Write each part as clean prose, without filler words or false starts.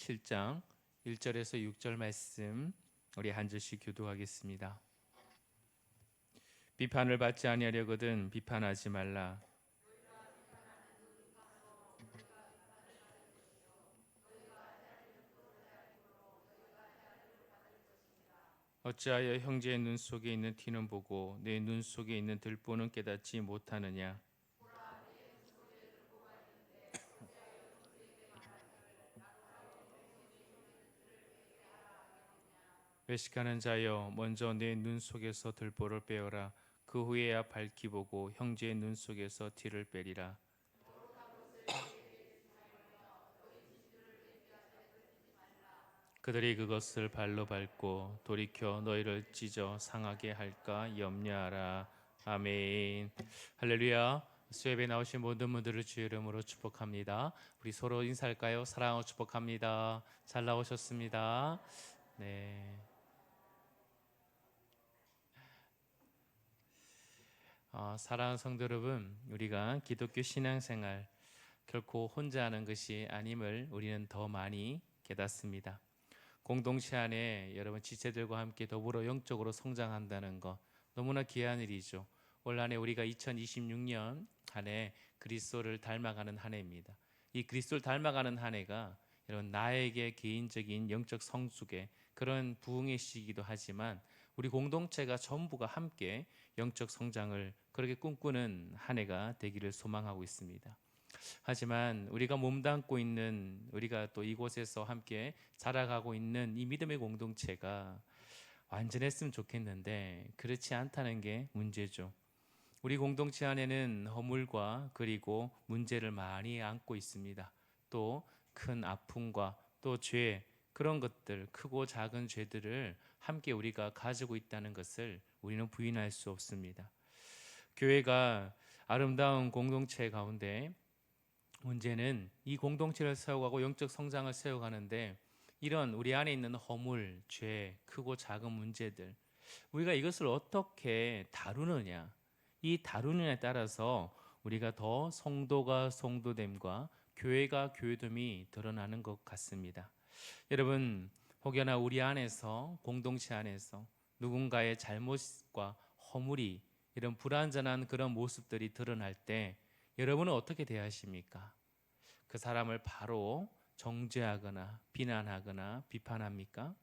7장 1절에서 6절 말씀 우리 한 절씩 교독하겠습니다. 비판을 받지 아니하려거든 비판하지 말라. 어찌하여 형제의 눈 속에 있는 티는 보고 내 눈 속에 있는 들보는 깨닫지 못하느냐? 외식하는 자여, 먼저 내 눈 속에서 들보를 빼어라. 그 후에야 밝히 보고 형제의 눈 속에서 티를 빼리라. 그들이 그것을 발로 밟고 돌이켜 너희를 찢어 상하게 할까 염려하라. 아멘. 할렐루야. 수협에 나오신 모든 분들을 주의 이름으로 축복합니다. 우리 서로 인사할까요? 사랑하고 축복합니다. 잘 나오셨습니다. 네. 사랑하는 성도 여러분, 우리가 기독교 신앙생활 결코 혼자 하는 것이 아님을 우리는 더 많이 깨닫습니다. 공동체 안에 여러분 지체들과 함께 더불어 영적으로 성장한다는 것 너무나 귀한 일이죠. 올 한해 우리가 2026년 한 해 그리스도를 닮아가는 한 해입니다. 이 그리스도를 닮아가는 한 해가 여러분 나에게 개인적인 영적 성숙의 그런 부흥의 시기이기도 하지만 우리 공동체가 전부가 함께 영적 성장을 그렇게 꿈꾸는 한 해가 되기를 소망하고 있습니다. 하지만 우리가 몸담고 있는 우리가 또 이곳에서 함께 자라가고 있는 이 믿음의 공동체가 완전했으면 좋겠는데 그렇지 않다는 게 문제죠. 우리 공동체 안에는 허물과 그리고 문제를 많이 안고 있습니다. 또 큰 아픔과 또 죄, 그런 것들, 크고 작은 죄들을 함께 우리가 가지고 있다는 것을 우리는 부인할 수 없습니다. 교회가 아름다운 공동체 가운데 문제는 이 공동체를 세워가고 영적 성장을 세워가는데 이런 우리 안에 있는 허물, 죄, 크고 작은 문제들 우리가 이것을 어떻게 다루느냐, 이 다루느냐에 따라서 우리가 더 성도가 성도됨과 교회가 교회됨이 드러나는 것 같습니다. 여러분, 혹여나 우리 안에서 공동체 안에서 누군가의 잘못과 허물이 이런 불완전한 그런 모습들이 드러날 때 여러분은 어떻게 대하십니까? 그 사람을 바로 정죄하거나 비난하거나 비판합니까?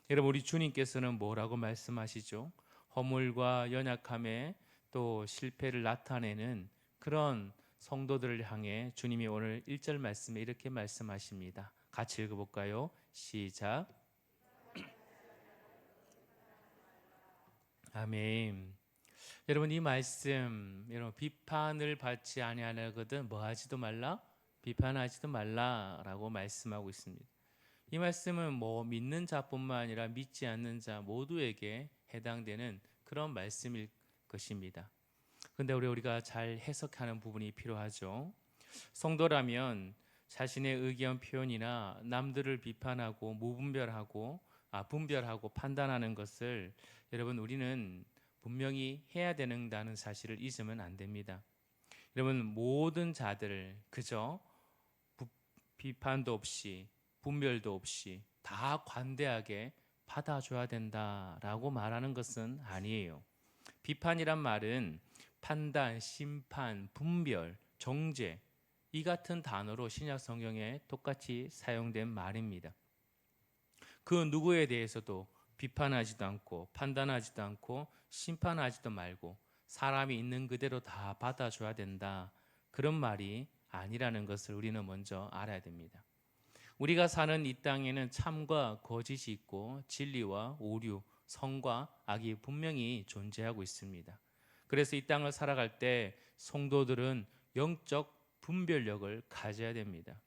여러분, 우리 주님께서는 뭐라고 말씀하시죠? 허물과 연약함에 또 실패를 나타내는 그런 성도들을 향해 주님이 오늘 1절 말씀에 이렇게 말씀하십니다. 같이 읽어볼까요? 시작. 아멘. 여러분, 이 말씀 여러분 비판을 받지 아니하거든 뭐 하지도 말라? 비판하지도 말라라고 말씀하고 있습니다. 이 말씀은 뭐 믿는 자뿐만 아니라 믿지 않는 자 모두에게 해당되는 그런 말씀일 것입니다. 그런데 우리가 잘 해석하는 부분이 필요하죠. 성도라면 자신의 의견 표현이나 남들을 비판하고 분별하고 판단하는 것을 여러분 우리는 분명히 해야 된다는 사실을 잊으면 안 됩니다. 여러분 모든 자들 그저 비판도 없이 분별도 없이 다 관대하게 받아줘야 된다라고 말하는 것은 아니에요. 비판이란 말은 판단, 심판, 분별, 정죄 이 같은 단어로 신약 성경에 똑같이 사용된 말입니다. 그 누구에 대해서도 비판하지도 않고 판단하지도 않고 심판하지도 말고 사람이 있는 그대로 다 받아줘야 된다. 그런 말이 아니라는 것을 우리는 먼저 알아야 됩니다. 우리가 사는 이 땅에는 참과 거짓이 있고 진리와 오류, 선과 악이 분명히 존재하고 있습니다. 그래서 이 땅을 살아갈 때 성도들은 영적 분별력을 가져야 됩니다.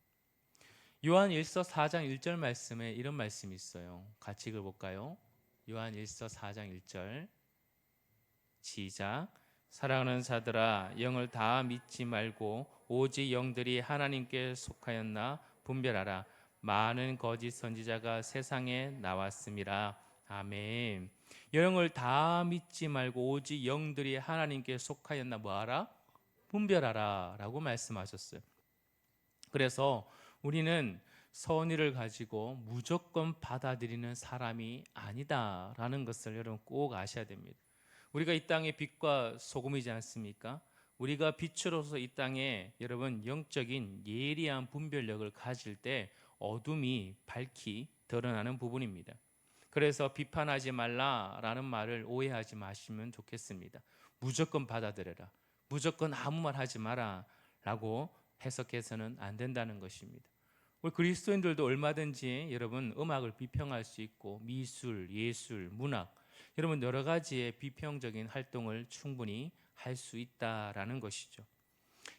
요한 1서 4장 1절 말씀에 이런 말씀이 있어요. 같이 읽어볼까요? 요한 1서 4장 1절 시작. 사랑하는 자들아 영을 다 믿지 말고 오직 영들이 하나님께 속하였나 분별하라. 많은 거짓 선지자가 세상에 나왔음이라. 아멘. 영을 다 믿지 말고 오직 영들이 하나님께 속하였나 뭐하라? 분별하라 라고 말씀하셨어요. 그래서 우리는 선의를 가지고 무조건 받아들이는 사람이 아니다라는 것을 여러분 꼭 아셔야 됩니다. 우리가 이 땅의 빛과 소금이지 않습니까? 우리가 빛으로서 이 땅에 여러분 영적인 예리한 분별력을 가질 때 어둠이 밝히 드러나는 부분입니다. 그래서 비판하지 말라라는 말을 오해하지 마시면 좋겠습니다. 무조건 받아들여라. 무조건 아무 말 하지 마라 라고 해석해서는 안 된다는 것입니다. 우리 그리스도인들도 얼마든지 여러분 음악을 비평할 수 있고 미술, 예술, 문학 여러분 여러 가지의 비평적인 활동을 충분히 할 수 있다라는 것이죠.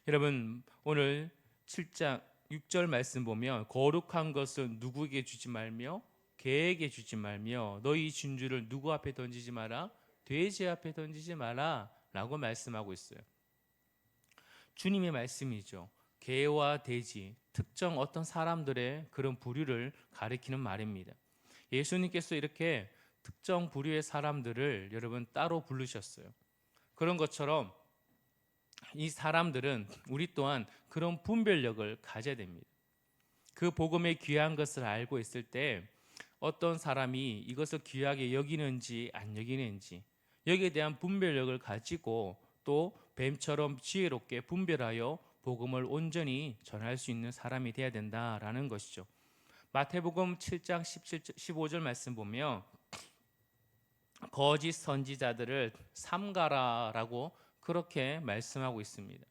여러분 오늘 7장 6절 말씀 보면 거룩한 것을 누구에게 주지 말며 개에게 주지 말며 너희 진주를 누구 앞에 던지지 마라 돼지 앞에 던지지 마라 라고 말씀하고 있어요. 주님의 말씀이죠. 개와 돼지 특정 어떤 사람들의 그런 부류를 가리키는 말입니다. 예수님께서 이렇게 특정 부류의 사람들을 여러분 따로 부르셨어요. 그런 것처럼 이 사람들은 우리 또한 그런 분별력을 가져야 됩니다. 그 복음의 귀한 것을 알고 있을 때 어떤 사람이 이것을 귀하게 여기는지 안 여기는지 여기에 대한 분별력을 가지고 또 뱀처럼 지혜롭게 분별하여 복음을 온전히 전할 수 있는 사람이 되어야 된다라는 것이죠. 마태복음 7장 15절 말씀 보면 거짓 선지자들을 삼가라라고 그렇게 말씀하고 있습니다.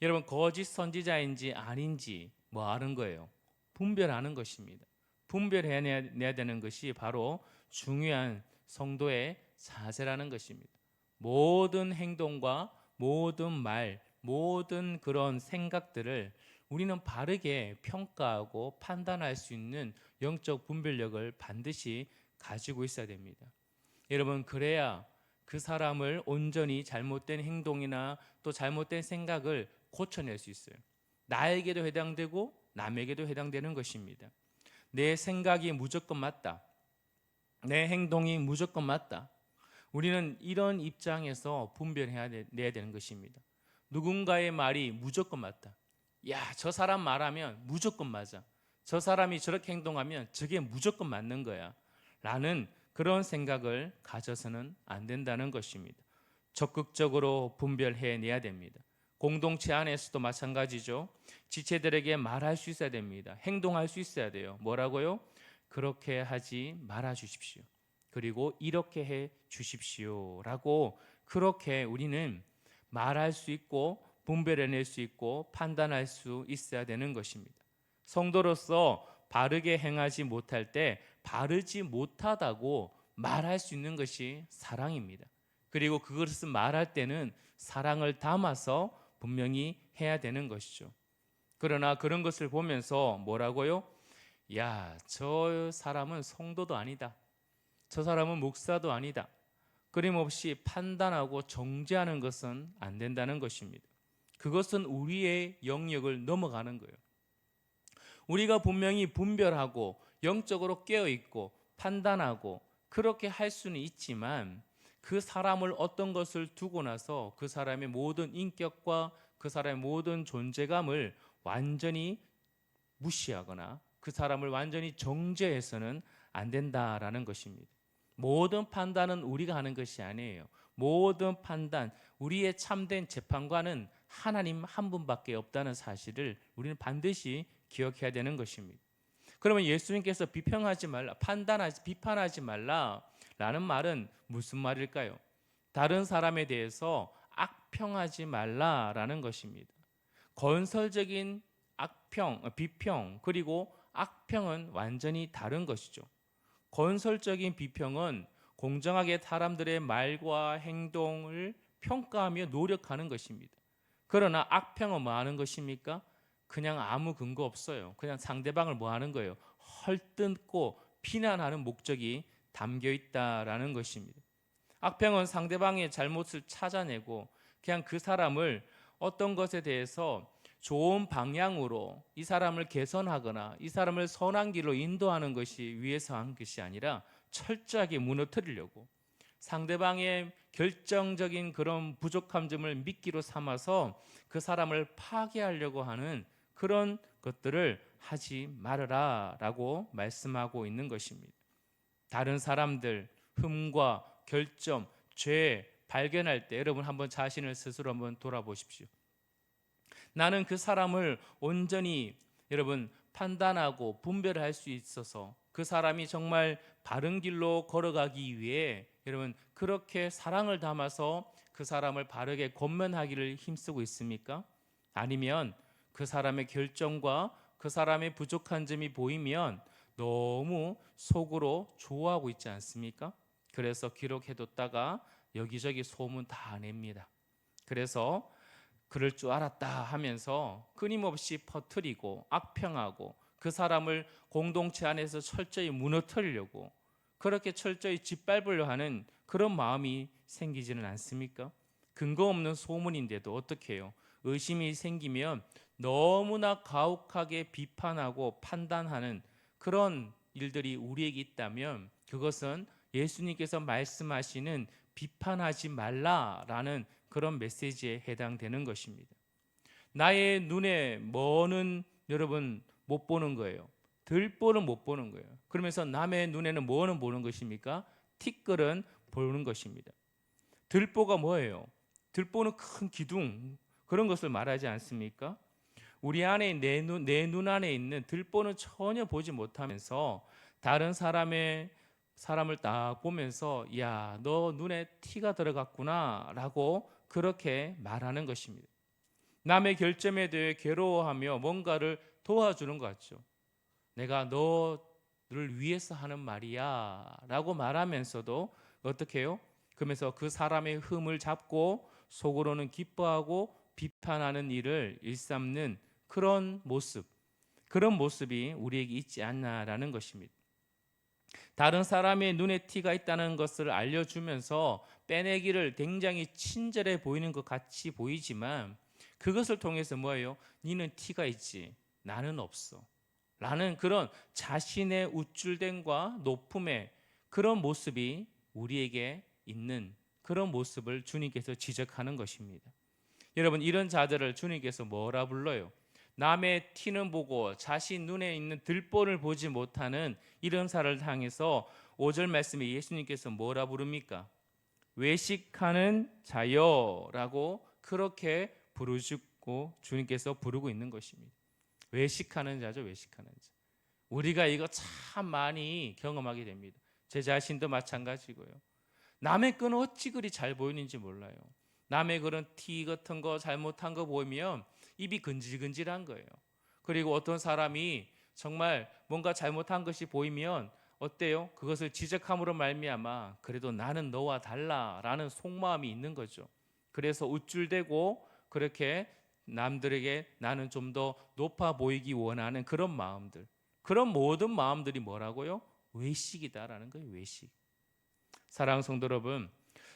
여러분 거짓 선지자인지 아닌지 뭐 아는 거예요? 분별하는 것입니다. 분별해내야 되는 것이 바로 중요한 성도의 자세라는 것입니다. 모든 행동과 모든 말, 모든 그런 생각들을 우리는 바르게 평가하고 판단할 수 있는 영적 분별력을 반드시 가지고 있어야 됩니다. 여러분 그래야 그 사람을 온전히 잘못된 행동이나 또 잘못된 생각을 고쳐낼 수 있어요. 나에게도 해당되고 남에게도 해당되는 것입니다. 내 생각이 무조건 맞다. 내 행동이 무조건 맞다. 우리는 이런 입장에서 분별해야 내야 되는 것입니다. 누군가의 말이 무조건 맞다. 야, 저 사람 말하면 무조건 맞아. 저 사람이 저렇게 행동하면 저게 무조건 맞는 거야. 라는 그런 생각을 가져서는 안 된다는 것입니다. 적극적으로 분별해내야 됩니다. 공동체 안에서도 마찬가지죠. 지체들에게 말할 수 있어야 됩니다. 행동할 수 있어야 돼요. 뭐라고요? 그렇게 하지 말아 주십시오. 그리고 이렇게 해 주십시오. 라고 그렇게 우리는 말할 수 있고 분별해낼 수 있고 판단할 수 있어야 되는 것입니다. 성도로서 바르게 행하지 못할 때 바르지 못하다고 말할 수 있는 것이 사랑입니다. 그리고 그것을 말할 때는 사랑을 담아서 분명히 해야 되는 것이죠. 그러나 그런 것을 보면서 뭐라고요? 야, 저 사람은 성도도 아니다. 저 사람은 목사도 아니다. 끊임없이 판단하고 정죄하는 것은 안 된다는 것입니다. 그것은 우리의 영역을 넘어가는 거예요. 우리가 분명히 분별하고 영적으로 깨어있고 판단하고 그렇게 할 수는 있지만 그 사람을 어떤 것을 두고 나서 그 사람의 모든 인격과 그 사람의 모든 존재감을 완전히 무시하거나 그 사람을 완전히 정죄해서는 안 된다라는 것입니다. 모든 판단은 우리가 하는 것이 아니에요. 모든 판단, 우리의 참된 재판관은 하나님 한 분밖에 없다는 사실을 우리는 반드시 기억해야 되는 것입니다. 그러면 예수님께서 비평하지 말라, 비판하지 말라라는 말은 무슨 말일까요? 다른 사람에 대해서 악평하지 말라라는 것입니다. 건설적인 비평 그리고 악평은 완전히 다른 것이죠. 건설적인 비평은 공정하게 사람들의 말과 행동을 평가하며 노력하는 것입니다. 그러나 악평은 뭐 하는 것입니까? 그냥 아무 근거 없어요. 그냥 상대방을 뭐 하는 거예요? 헐뜯고 비난하는 목적이 담겨 있다라는 것입니다. 악평은 상대방의 잘못을 찾아내고 그냥 그 사람을 어떤 것에 대해서 좋은 방향으로 이 사람을 개선하거나 이 사람을 선한 길로 인도하는 것이 위해서 한 것이 아니라 철저하게 무너뜨리려고 상대방의 결정적인 그런 부족한 점을 미끼로 삼아서 그 사람을 파괴하려고 하는 그런 것들을 하지 말아라라고 말씀하고 있는 것입니다. 다른 사람들 흠과 결점, 죄 발견할 때 여러분 한번 자신을 스스로 한번 돌아보십시오. 나는 그 사람을 온전히 여러분 판단하고 분별할 수 있어서 그 사람이 정말 바른 길로 걸어가기 위해 여러분 그렇게 사랑을 담아서 그 사람을 바르게 권면하기를 힘쓰고 있습니까? 아니면 그 사람의 결정과 그 사람의 부족한 점이 보이면 너무 속으로 좋아하고 있지 않습니까? 그래서 기록해뒀다가 여기저기 소문 다 냅니다. 그래서 그럴 줄 알았다 하면서 끊임없이 퍼뜨리고 악평하고 그 사람을 공동체 안에서 철저히 무너뜨리려고 그렇게 철저히 짓밟으려 하는 그런 마음이 생기지는 않습니까? 근거 없는 소문인데도 어떻게 해요? 의심이 생기면 너무나 가혹하게 비판하고 판단하는 그런 일들이 우리에게 있다면 그것은 예수님께서 말씀하시는 비판하지 말라라는 그런 메시지에 해당되는 것입니다. 나의 눈에 뭐는 여러분 못 보는 거예요. 들보는 못 보는 거예요. 그러면서 남의 눈에는 뭐는 보는 것입니까? 티끌은 보는 것입니다. 들보가 뭐예요? 들보는 큰 기둥 그런 것을 말하지 않습니까? 우리 안에 내 눈 안에 있는 들보는 전혀 보지 못하면서 다른 사람을 딱 보면서 야, 너 눈에 티가 들어갔구나라고 그렇게 말하는 것입니다. 남의 결점에 대해 괴로워하며 뭔가를 도와주는 것 같죠. 내가 너를 위해서 하는 말이야라고 말하면서도 어떻게 해요? 그러면서 그 사람의 흠을 잡고 속으로는 기뻐하고 비판하는 일을 일삼는 그런 모습이 우리에게 있지 않나라는 것입니다. 다른 사람의 눈에 티가 있다는 것을 알려주면서 빼내기를 굉장히 친절해 보이는 것 같이 보이지만 그것을 통해서 뭐예요? 니는 티가 있지 나는 없어 라는 그런 자신의 우쭐됨과 높음의 그런 모습이 우리에게 있는 그런 모습을 주님께서 지적하는 것입니다. 여러분 이런 자들을 주님께서 뭐라 불러요? 남의 티는 보고 자신 눈에 있는 들보를 보지 못하는 이런 사람을 향해서 5절 말씀에 예수님께서 뭐라 부릅니까? 외식하는 자여라고 그렇게 부르시고 주님께서 부르고 있는 것입니다. 외식하는 자죠, 외식하는 자. 우리가 이거 참 많이 경험하게 됩니다. 제 자신도 마찬가지고요. 남의 건 어찌 그리 잘 보이는지 몰라요. 남의 그런 티 같은 거 잘못한 거 보이면 입이 근질근질한 거예요. 그리고 어떤 사람이 정말 뭔가 잘못한 것이 보이면 어때요? 그것을 지적함으로 말미암아 그래도 나는 너와 달라라는 속마음이 있는 거죠. 그래서 우쭐대고 그렇게 남들에게 나는 좀 더 높아 보이기 원하는 그런 마음들, 그런 모든 마음들이 뭐라고요? 외식이다라는 거예요. 외식. 사랑하는 성도 여러분,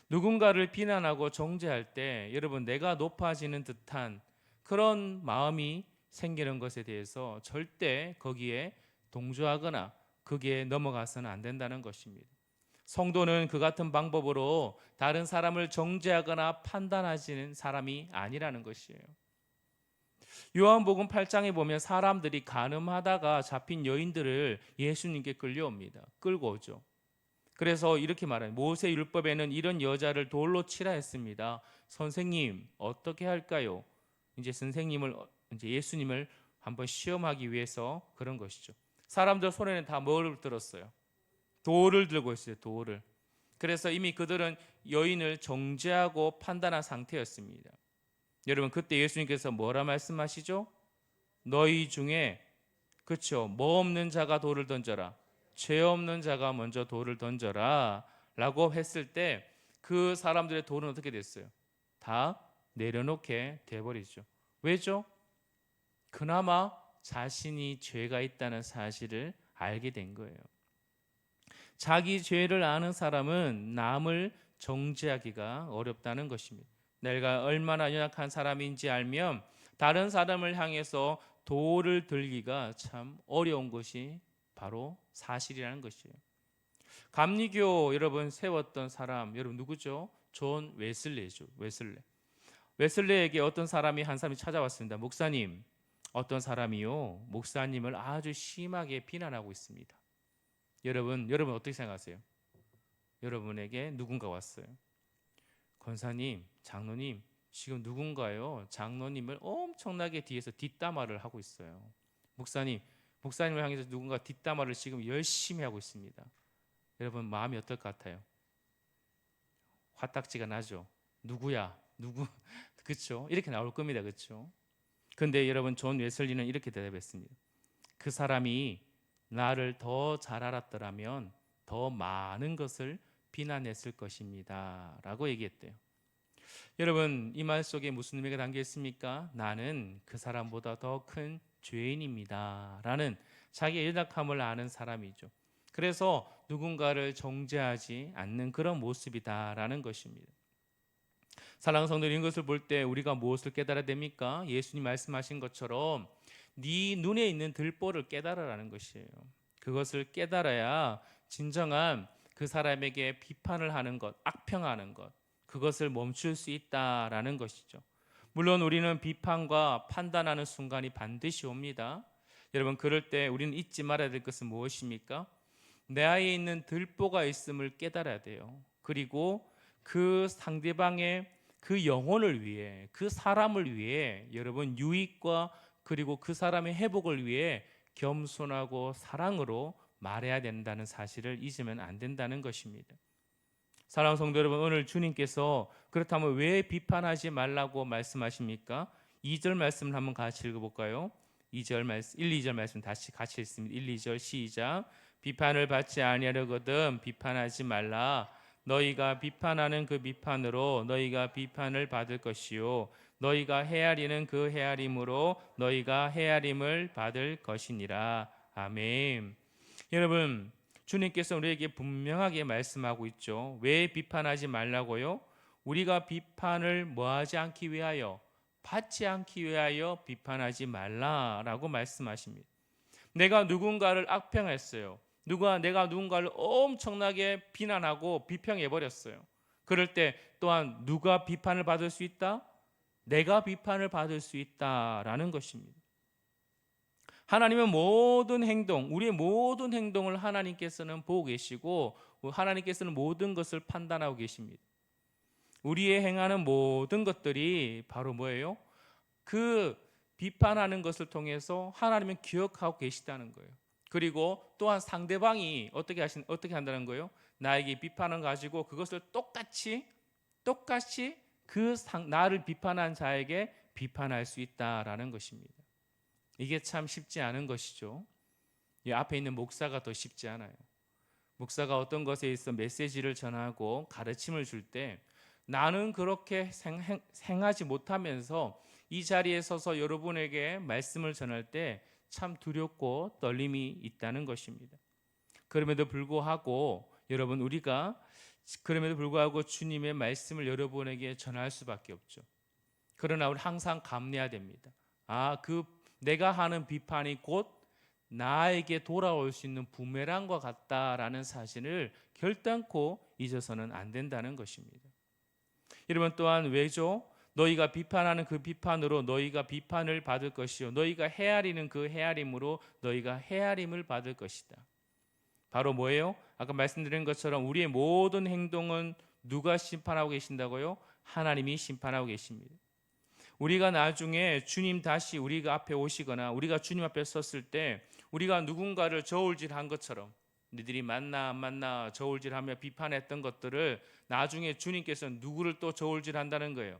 누군가를 비난하고 정죄할 때 여러분 내가 높아지는 듯한 그런 마음이 생기는 것에 대해서 절대 거기에 동조하거나 거기에 넘어가서는 안 된다는 것입니다. 성도는 그 같은 방법으로 다른 사람을 정죄하거나 판단하시는 사람이 아니라는 것이에요. 요한복음 8장에 보면 사람들이 간음하다가 잡힌 여인들을 예수님께 끌려옵니다. 끌고 오죠. 그래서 이렇게 말해요. 모세 율법에는 이런 여자를 돌로 치라 했습니다. 선생님 어떻게 할까요? 이제 이제 예수님을 한번 시험하기 위해서 그런 것이죠. 사람들 손에는 다 뭘 들었어요? 돌을 들고 있어요. 돌을. 그래서 이미 그들은 여인을 정죄하고 판단한 상태였습니다. 여러분 그때 예수님께서 뭐라 말씀하시죠? 너희 중에 그렇죠. 뭐 없는 자가 돌을 던져라. 죄 없는 자가 먼저 돌을 던져라 라고 했을 때 그 사람들의 돌은 어떻게 됐어요? 다 내려놓게 돼버리죠. 왜죠? 그나마 자신이 죄가 있다는 사실을 알게 된 거예요. 자기 죄를 아는 사람은 남을 정죄하기가 어렵다는 것입니다. 내가 얼마나 연약한 사람인지 알면 다른 사람을 향해서 돌을 들기가 참 어려운 것이 바로 사실이라는 것이에요. 감리교 여러분 세웠던 사람 여러분 누구죠? 존 웨슬레죠. 웨슬레에게 어떤 사람이 한 사람이 찾아왔습니다. 목사님, 어떤 사람이요 목사님을 아주 심하게 비난하고 있습니다. 여러분 어떻게 생각하세요? 여러분에게 누군가 왔어요. 권사님, 장로님, 지금 누군가요 장로님을 엄청나게 뒤에서 뒷담화를 하고 있어요. 목사님을 향해서 누군가 뒷담화를 지금 열심히 하고 있습니다. 여러분 마음이 어떨 것 같아요? 화딱지가 나죠. 누구야? 누구? 그렇죠? 이렇게 나올 겁니다. 그렇죠? 근데 여러분 존 웨슬리는 이렇게 대답했습니다. 그 사람이 나를 더 잘 알았더라면 더 많은 것을 비난했을 것입니다 라고 얘기했대요. 여러분 이 말 속에 무슨 의미가 담겨 있습니까? 나는 그 사람보다 더 큰 죄인입니다 라는 자기의 연약함을 아는 사람이죠. 그래서 누군가를 정죄하지 않는 그런 모습이다라는 것입니다. 사랑하는 성도들, 이것을 볼 때 우리가 무엇을 깨달아야 됩니까? 예수님 말씀하신 것처럼 네 눈에 있는 들보를 깨달으라는 것이에요. 그것을 깨달아야 진정한 그 사람에게 비판을 하는 것, 악평하는 것, 그것을 멈출 수 있다라는 것이죠. 물론 우리는 비판과 판단하는 순간이 반드시 옵니다. 여러분 그럴 때 우리는 잊지 말아야 될 것은 무엇입니까? 내 안에 있는 들보가 있음을 깨달아야 돼요. 그리고 그 상대방의 그 영혼을 위해, 그 사람을 위해, 여러분 유익과 그리고 그 사람의 회복을 위해 겸손하고 사랑으로 말해야 된다는 사실을 잊으면 안 된다는 것입니다. 사랑하는 성도 여러분, 오늘 주님께서 그렇다면 왜 비판하지 말라고 말씀하십니까? 2절 말씀을 한번 같이 읽어볼까요? 2절 말씀, 1, 2절 말씀 다시 같이 읽습니다. 1, 2절 시작. 비판을 받지 아니하려거든 비판하지 말라. 너희가 비판하는 그 비판으로 너희가 비판을 받을 것이요 너희가 헤아리는 그 헤아림으로 너희가 헤아림을 받을 것이니라. 아멘. 여러분 주님께서 우리에게 분명하게 말씀하고 있죠. 왜 비판하지 말라고요? 우리가 비판을 뭐하지 않기 위하여, 받지 않기 위하여 비판하지 말라라고 말씀하십니다. 내가 누군가를 악평했어요. 내가 누군가를 엄청나게 비난하고 비평해 버렸어요. 그럴 때 또한 누가 비판을 받을 수 있다? 내가 비판을 받을 수 있다라는 것입니다. 하나님은 모든 행동, 우리의 모든 행동을 하나님께서는 보고 계시고 하나님께서는 모든 것을 판단하고 계십니다. 우리의 행하는 모든 것들이 바로 뭐예요? 그 비판하는 것을 통해서 하나님은 기억하고 계시다는 거예요. 그리고 또한 상대방이 어떻게 한다는 거예요? 나에게 비판을 가지고 그것을 똑같이 나를 비판한 자에게 비판할 수 있다라는 것입니다. 이게 참 쉽지 않은 것이죠. 이 앞에 있는 목사가 더 쉽지 않아요. 목사가 어떤 것에 있어 메시지를 전하고 가르침을 줄 때 나는 그렇게 행하지 못하면서 이 자리에 서서 여러분에게 말씀을 전할 때 참 두렵고 떨림이 있다는 것입니다. 그럼에도 불구하고 주님의 말씀을 여러분에게 전할 수밖에 없죠. 그러나 우리 항상 감내해야 됩니다. 내가 하는 비판이 곧 나에게 돌아올 수 있는 부메랑과 같다라는 사실을 결단코 잊어서는 안 된다는 것입니다. 여러분 또한 왜죠? 너희가 비판하는 그 비판으로 너희가 비판을 받을 것이요 너희가 헤아리는 그 헤아림으로 너희가 헤아림을 받을 것이다. 바로 뭐예요? 아까 말씀드린 것처럼 우리의 모든 행동은 누가 심판하고 계신다고요? 하나님이 심판하고 계십니다. 우리가 나중에 주님 다시 우리가 앞에 오시거나 우리가 주님 앞에 섰을 때 우리가 누군가를 저울질한 것처럼 너희들이 맞나 안 맞나 저울질하며 비판했던 것들을 나중에 주님께서 누구를 또 저울질한다는 거예요?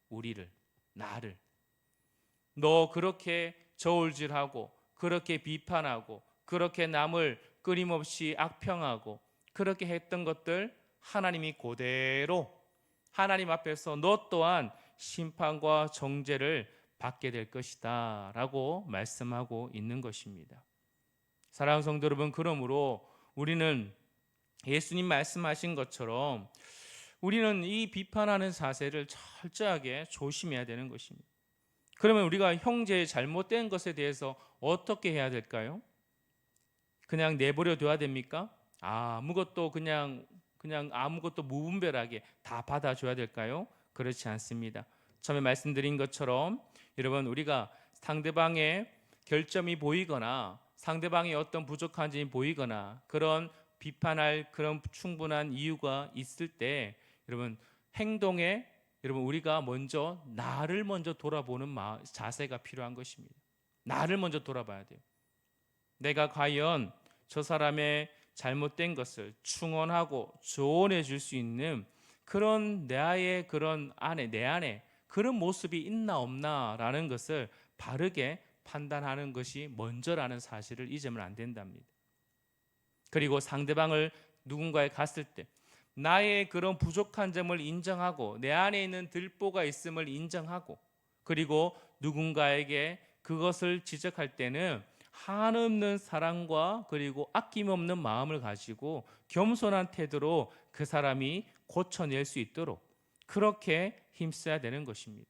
우리를, 나를. 너 그렇게 저울질하고 그렇게 비판하고 그렇게 남을 끊임없이 악평하고 그렇게 했던 것들 하나님이 그대로 하나님 앞에서 너 또한 심판과 정죄를 받게 될 것이다 라고 말씀하고 있는 것입니다. 사랑하는 성도 여러분, 그러므로 우리는 예수님 말씀하신 것처럼 우리는 이 비판하는 자세를 철저하게 조심해야 되는 것입니다. 그러면 우리가 형제의 잘못된 것에 대해서 어떻게 해야 될까요? 그냥 내버려 둬야 됩니까? 아무것도 그냥 아무것도 무분별하게 다 받아줘야 될까요? 그렇지 않습니다. 처음에 말씀드린 것처럼 여러분 우리가 상대방의 결점이 보이거나 상대방이 어떤 부족한 점이 보이거나 그런 비판할 그런 충분한 이유가 있을 때 여러분 행동에 여러분 우리가 먼저 나를 먼저 돌아보는 자세가 필요한 것입니다. 나를 먼저 돌아봐야 돼요. 내가 과연 저 사람의 잘못된 것을 충원하고 조언해 줄 수 있는 그런 나의 그런 내 안에 그런 모습이 있나 없나라는 것을 바르게 판단하는 것이 먼저라는 사실을 잊으면 안 된답니다. 그리고 상대방을 누군가에 갔을 때 나의 그런 부족한 점을 인정하고 내 안에 있는 들보가 있음을 인정하고 그리고 누군가에게 그것을 지적할 때는 한없는 사랑과 그리고 아낌없는 마음을 가지고 겸손한 태도로 그 사람이 고쳐낼 수 있도록 그렇게 힘써야 되는 것입니다.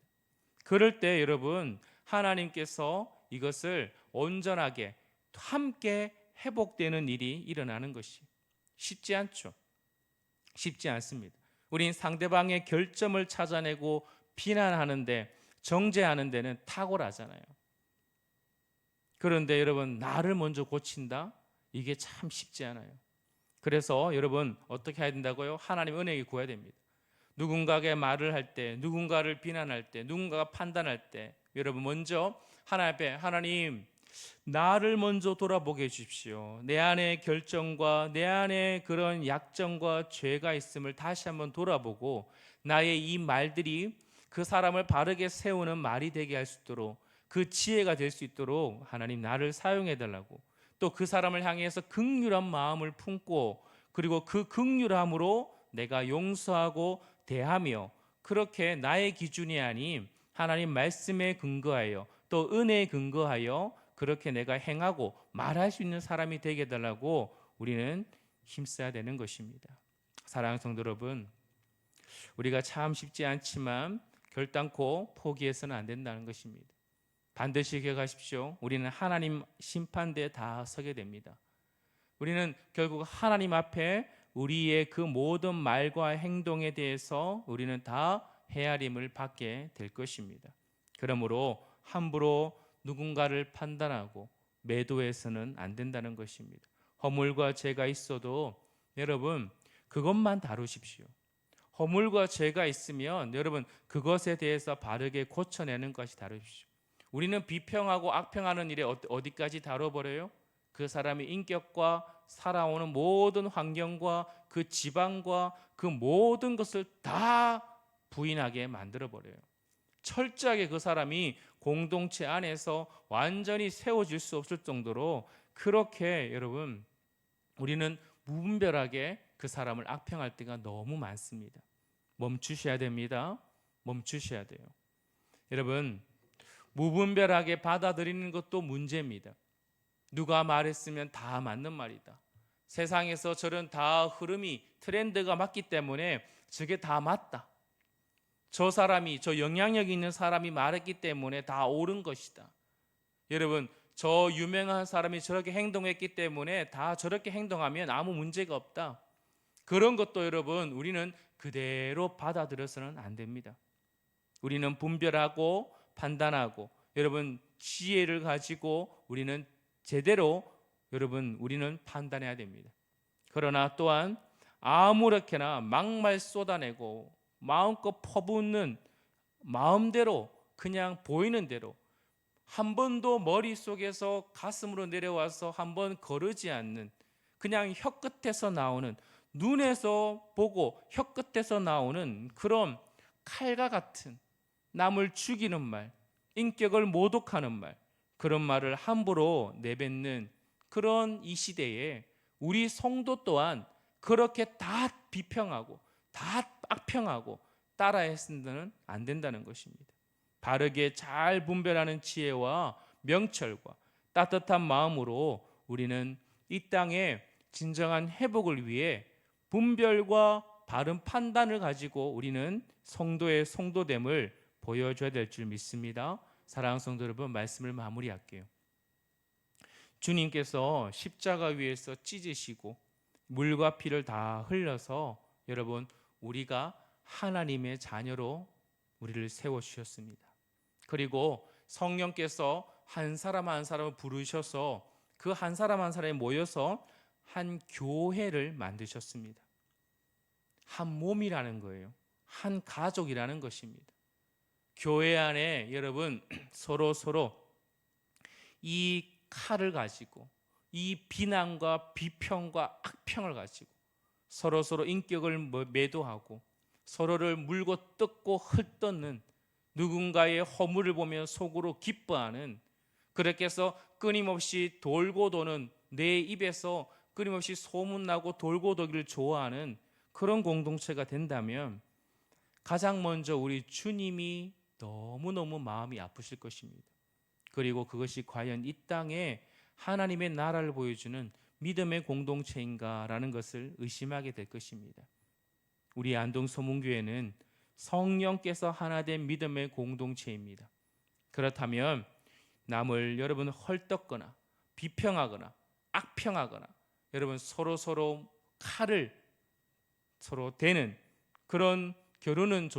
그럴 때 여러분 하나님께서 이것을 온전하게 함께 회복되는 일이 일어나는 것이 쉽지 않죠. 쉽지 않습니다. 우린 상대방의 결점을 찾아내고 비난하는데 정죄하는 데는 탁월하잖아요. 그런데 여러분 나를 먼저 고친다? 이게 참 쉽지 않아요. 그래서 여러분 어떻게 해야 된다고요? 하나님 은혜를 구해야 됩니다. 누군가에게 말을 할 때, 누군가를 비난할 때, 누군가가 판단할 때 여러분 먼저 하나님 앞에 하나님 나를 먼저 돌아보게 해주십시오. 내 안에 결정과 내 안에 그런 약점과 죄가 있음을 다시 한번 돌아보고 나의 이 말들이 그 사람을 바르게 세우는 말이 되게 할 수 있도록 그 지혜가 될 수 있도록 하나님 나를 사용해 달라고 또 그 사람을 향해서 긍휼한 마음을 품고 그리고 그 긍휼함으로 내가 용서하고 대하며 그렇게 나의 기준이 아닌 하나님 말씀에 근거하여 또 은혜에 근거하여 그렇게 내가 행하고 말할 수 있는 사람이 되게 해달라고 우리는 힘써야 되는 것입니다. 사랑하는 성도 여러분, 우리가 참 쉽지 않지만 결단코 포기해서는 안 된다는 것입니다. 반드시 기억하십시오. 우리는 하나님 심판대에 다 서게 됩니다. 우리는 결국 하나님 앞에 우리의 그 모든 말과 행동에 대해서 우리는 다 헤아림을 받게 될 것입니다. 그러므로 함부로 누군가를 판단하고 매도해서는 안 된다는 것입니다. 허물과 죄가 있어도 여러분 그것만 다루십시오. 허물과 죄가 있으면 여러분 그것에 대해서 바르게 고쳐내는 것이 다루십시오. 우리는 비평하고 악평하는 일에 어디까지 다뤄버려요? 그 사람의 인격과 살아오는 모든 환경과 그 지방과 그 모든 것을 다 부인하게 만들어버려요. 철저하게 그 사람이 공동체 안에서 완전히 세워질 수 없을 정도로 그렇게 여러분 우리는 무분별하게 그 사람을 악평할 때가 너무 많습니다. 멈추셔야 됩니다. 멈추셔야 돼요. 여러분 무분별하게 받아들이는 것도 문제입니다. 누가 말했으면 다 맞는 말이다. 세상에서 저런 다 흐름이 트렌드가 맞기 때문에 저게 다 맞다. 저 사람이 저 영향력 있는 사람이 말했기 때문에 다 옳은 것이다. 여러분 저 유명한 사람이 저렇게 행동했기 때문에 다 저렇게 행동하면 아무 문제가 없다. 그런 것도 여러분 우리는 그대로 받아들여서는 안 됩니다. 우리는 분별하고 판단하고 여러분 지혜를 가지고 우리는 제대로 여러분 우리는 판단해야 됩니다. 그러나 또한 아무렇게나 막말 쏟아내고 마음껏 퍼붓는 마음대로 그냥 보이는 대로 한 번도 머릿속에서 가슴으로 내려와서 한 번 거르지 않는 그냥 혀끝에서 나오는 눈에서 보고 혀끝에서 나오는 그런 칼과 같은 남을 죽이는 말, 인격을 모독하는 말 그런 말을 함부로 내뱉는 그런 이 시대에 우리 성도 또한 그렇게 다 비평하고 다 악평하고 따라해서는 안 된다는 것입니다. 바르게 잘 분별하는 지혜와 명철과 따뜻한 마음으로 우리는 이 땅에 진정한 회복을 위해 분별과 바른 판단을 가지고 우리는 성도의 성도됨을 보여줘야 될 줄 믿습니다. 사랑하는 성도 여러분, 말씀을 마무리할게요. 주님께서 십자가 위에서 찢으시고 물과 피를 다 흘려서 여러분 우리가 하나님의 자녀로 우리를 세워주셨습니다. 그리고 성령께서 한 사람 한 사람을 부르셔서 그 한 사람 한 사람이 모여서 한 교회를 만드셨습니다. 한 몸이라는 거예요. 한 가족이라는 것입니다. 교회 안에 여러분 서로 이 칼을 가지고 이 비난과 비평과 악평을 가지고 서로 인격을 매도하고 서로를 물고 뜯고 헐뜯는, 누군가의 허물을 보면 속으로 기뻐하는, 그렇게 해서 끊임없이 돌고 도는, 내 입에서 끊임없이 소문나고 돌고 도기를 좋아하는 그런 공동체가 된다면 가장 먼저 우리 주님이 너무너무 마음이 아프실 것입니다. 그리고 그것이 과연 이 땅에 하나님의 나라를 보여주는 믿음의 공동체인가라는 것을 의심하게 될 것입니다. 우리 안동소문교회는 성령께서 하나 된 믿음의 공동체입니다. 그렇다면 남을 여러분 헐떡거나 비평하거나 악평하거나 여러분 서로 칼을 서로 대는 그런 겨루는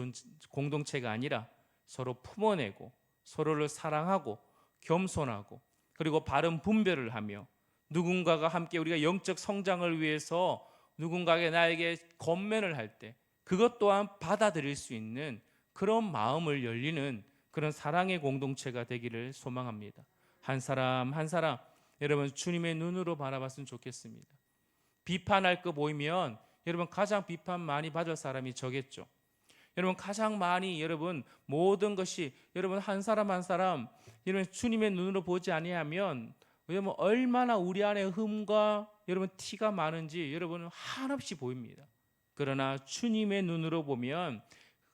공동체가 아니라 서로 품어내고 서로를 사랑하고 겸손하고 그리고 바른 분별을 하며 누군가가 함께 우리가 영적 성장을 위해서 누군가에게 나에게 권면을 할 때 그것 또한 받아들일 수 있는 그런 마음을 열리는 그런 사랑의 공동체가 되기를 소망합니다. 한 사람 한 사람 여러분 주님의 눈으로 바라봤으면 좋겠습니다. 비판할 거 보이면 여러분 가장 비판 많이 받을 사람이 저겠죠. 여러분 가장 많이 여러분 모든 것이 여러분 한 사람 한 사람 여러분 주님의 눈으로 보지 아니하면 여러분 얼마나 우리 안에 흠과 여러분 티가 많은지 여러분은 한없이 보입니다. 그러나 주님의 눈으로 보면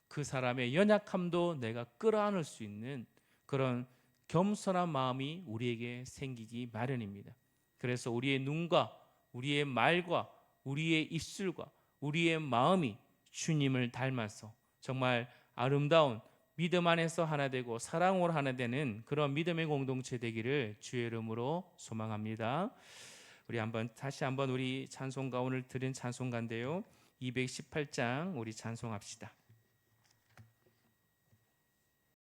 그 사람의 연약함도 내가 끌어안을 수 있는 그런 겸손한 마음이 우리에게 생기기 마련입니다. 그래서 우리의 눈과 우리의 말과 우리의 입술과 우리의 마음이 주님을 닮아서 정말 아름다운 믿음 안에서 하나 되고 사랑으로 하나 되는 그런 믿음의 공동체 되기를 주의 이름으로 소망합니다. 우리 다시 한번 우리 찬송가 오늘 드린 찬송가인데요. 218장 우리 찬송합시다.